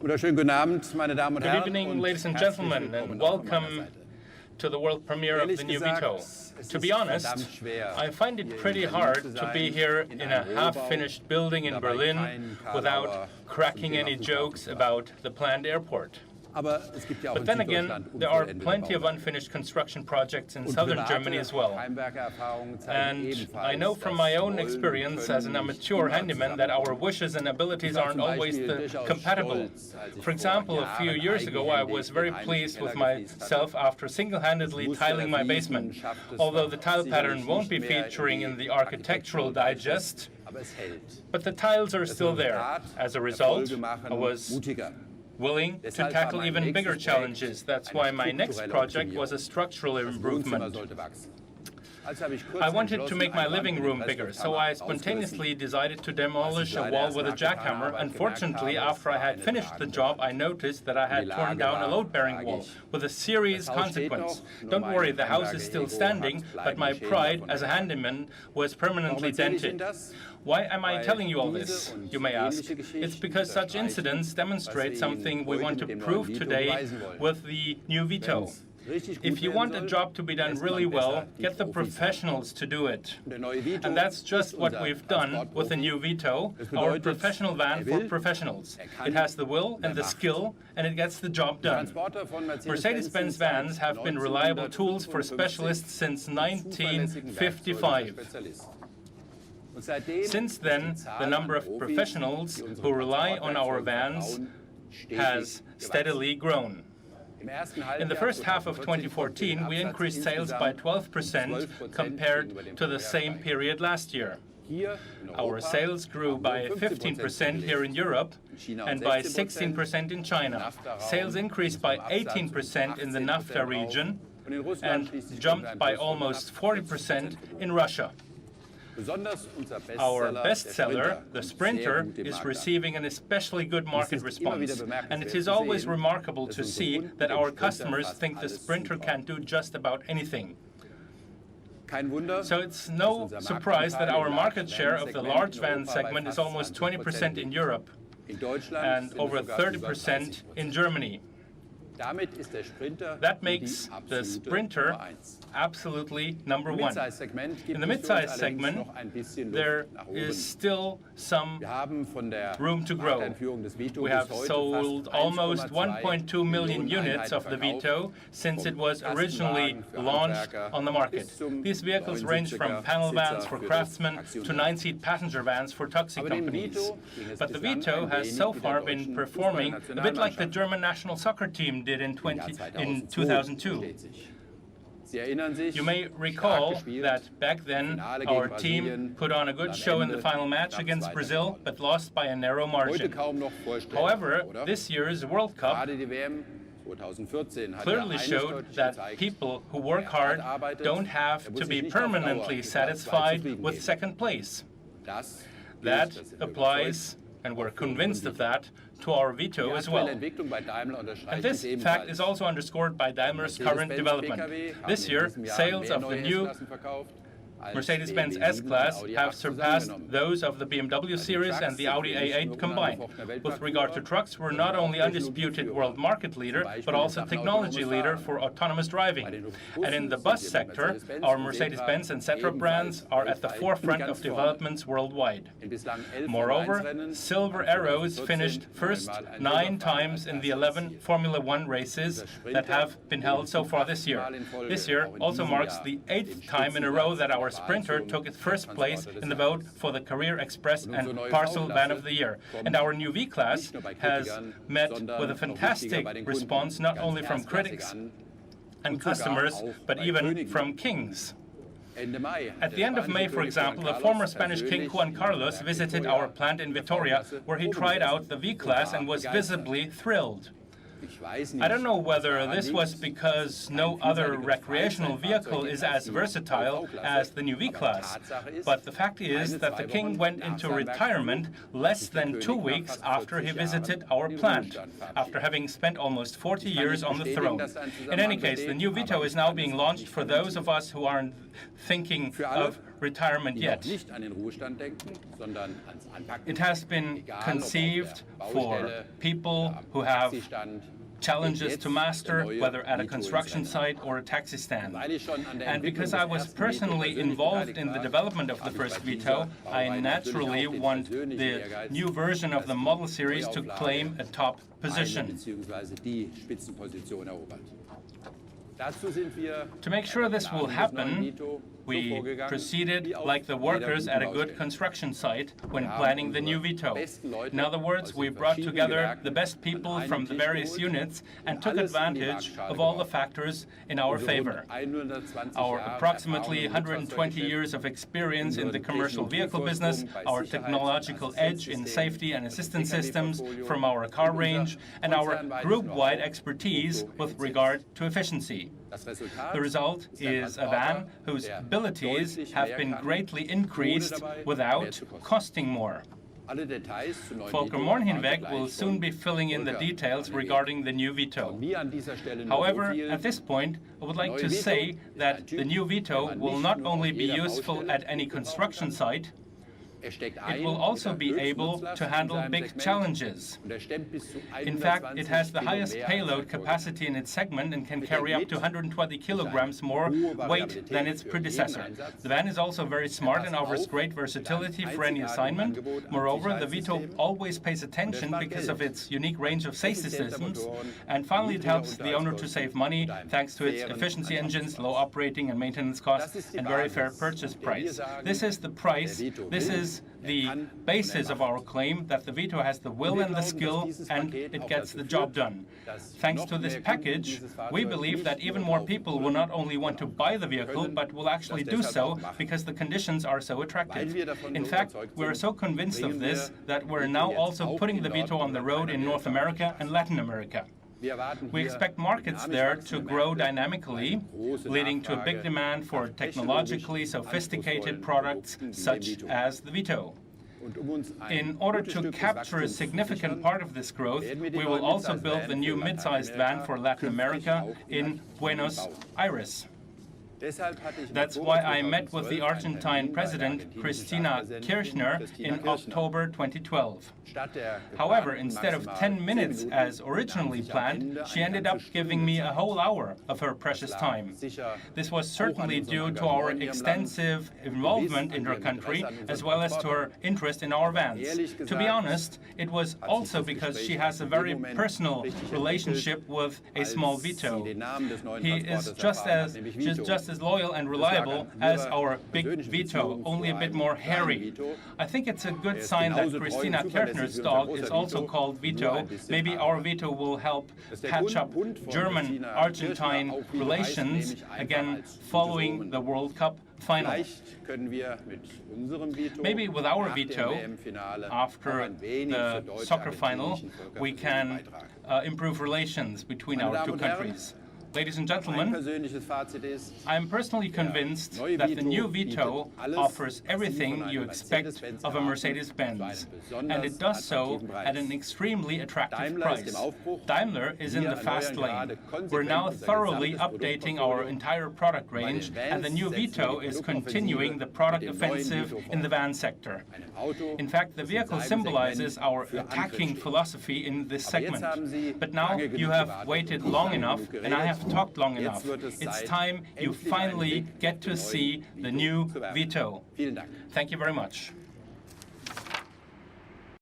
Good evening, ladies and gentlemen, and welcome to the world premiere of the new Vito. To be honest, I find it pretty hard to be here in a half-finished building in Berlin without cracking any jokes about the planned airport. But then again, there are plenty of unfinished construction projects in southern Germany as well. And I know from my own experience as an amateur handyman that our wishes and abilities aren't always compatible. For example, a few years ago, I was very pleased with myself after single-handedly tiling my basement. Although the tile pattern won't be featuring in the Architectural Digest, but the tiles are still there. As a result, I was willing to tackle even bigger challenges. That's why my next project was a structural improvement. I wanted to make my living room bigger, so I spontaneously decided to demolish a wall with a jackhammer. Unfortunately, after I had finished the job, I noticed that I had torn down a load-bearing wall with a serious consequence. Don't worry, the house is still standing, but my pride as a handyman was permanently dented. Why am I telling you all this, you may ask? It's because such incidents demonstrate something we want to prove today with the new Vito. If you want a job to be done really well, get the professionals to do it. And that's just what we've done with the new Vito, our professional van for professionals. It has the will and the skill, and it gets the job done. Mercedes-Benz vans have been reliable tools for specialists since 1955. Since then, the number of professionals who rely on our vans has steadily grown. In the first half of 2014, we increased sales by 12% compared to the same period last year. Our sales grew by 15% here in Europe and by 16% in China. Sales increased by 18% in the NAFTA region and jumped by almost 40% in Russia. Our bestseller, the Sprinter, is receiving an especially good market response, and it is always remarkable to see that our customers think the Sprinter can do just about anything. So it's no surprise that our market share of the large van segment is almost 20% in Europe and over 30% in Germany. That makes the Sprinter absolutely number one. In the mid-size segment, there is still some room to grow. We have sold almost 1.2 million units of the Vito since it was originally launched on the market. These vehicles range from panel vans for craftsmen to 9-seat passenger vans for taxi companies. But the Vito has so far been performing a bit like the German national soccer team did in 2002. You may recall that back then our team put on a good show in the final match against Brazil, but lost by a narrow margin. However, this year's World Cup clearly showed that people who work hard don't have to be permanently satisfied with second place. That applies, and we're convinced of that, to our Vito as well. And this fact is also underscored by Daimler's current development. This year, sales of the new Mercedes-Benz S-Class have surpassed those of the BMW series and the Audi A8 combined. With regard to trucks, we're not only undisputed world market leader, but also technology leader for autonomous driving. And in the bus sector, our Mercedes-Benz and Zetsche brands are at the forefront of developments worldwide. Moreover, Silver Arrows finished first 9 times in the 11 Formula One races that have been held so far this year. This year also marks the 8th time in a row that our Sprinter took its first place in the vote for the Career Express and Parcel Van of the Year. And our new V-Class has met with a fantastic response not only from critics and customers, but even from kings. At the end of May, for example, the former Spanish king Juan Carlos visited our plant in Vitoria, where he tried out the V-Class and was visibly thrilled. I don't know whether this was because no other recreational vehicle is as versatile as the new V-Class, but the fact is that the king went into retirement less than 2 weeks after he visited our plant, after having spent almost 40 years on the throne. In any case, the new Vito is now being launched for those of us who are thinking of retirement yet. It has been conceived for people who have challenges to master, whether at a construction site or a taxi stand. And because I was personally involved in the development of the first Vito, I naturally want the new version of the model series to claim a top position. To make sure this will happen, we proceeded like the workers at a good construction site when planning the new Vito. In other words, we brought together the best people from the various units and took advantage of all the factors in our favor. Our approximately 120 years of experience in the commercial vehicle business, our technological edge in safety and assistance systems from our car range, and our group-wide expertise with regard to efficiency. The result is a van whose abilities have been greatly increased without costing more. Volker Mornhinweg will soon be filling in the details regarding the new Vito. However, at this point, I would like to say that the new Vito will not only be useful at any construction site, it will also be able to handle big challenges. In fact, it has the highest payload capacity in its segment and can carry up to 120 kilograms more weight than its predecessor. The van is also very smart and offers great versatility for any assignment. Moreover, the Vito always pays attention because of its unique range of safety systems. And finally, it helps the owner to save money thanks to its efficiency engines, low operating and maintenance costs, and very fair purchase price. This is the price. This is the basis of our claim that the Vito has the will and the skill, and it gets the job done. Thanks to this package, we believe that even more people will not only want to buy the vehicle, but will actually do so because the conditions are so attractive. In fact, we're so convinced of this that we're now also putting the Vito on the road in North America and Latin America. We expect markets there to grow dynamically, leading to a big demand for technologically sophisticated products such as the Vito. In order to capture a significant part of this growth, we will also build the new mid-sized van for Latin America in Buenos Aires. That's why I met with the Argentine President, Cristina Kirchner, in October 2012. However, instead of 10 minutes as originally planned, she ended up giving me a whole hour of her precious time. This was certainly due to our extensive involvement in her country, as well as to her interest in our vans. To be honest, it was also because she has a very personal relationship with a small Vito. He is just as loyal and reliable as our big Vito, only a bit more hairy. I think it's a good sign that Cristina Kirchner's dog is also called Vito. Maybe our Vito will help patch up German-Argentine relations again following the World Cup final. Maybe with our Vito, after the soccer final, we can improve relations between our two countries. Ladies and gentlemen, I am personally convinced that the new Vito offers everything you expect of a Mercedes-Benz, and it does so at an extremely attractive price. Daimler is in the fast lane. We're now thoroughly updating our entire product range, and the new Vito is continuing the product offensive in the van sector. In fact, the vehicle symbolizes our attacking philosophy in this segment. But now you have waited long enough, and I have talked long enough. It's time you finally get to see the new Vito. Thank you very much.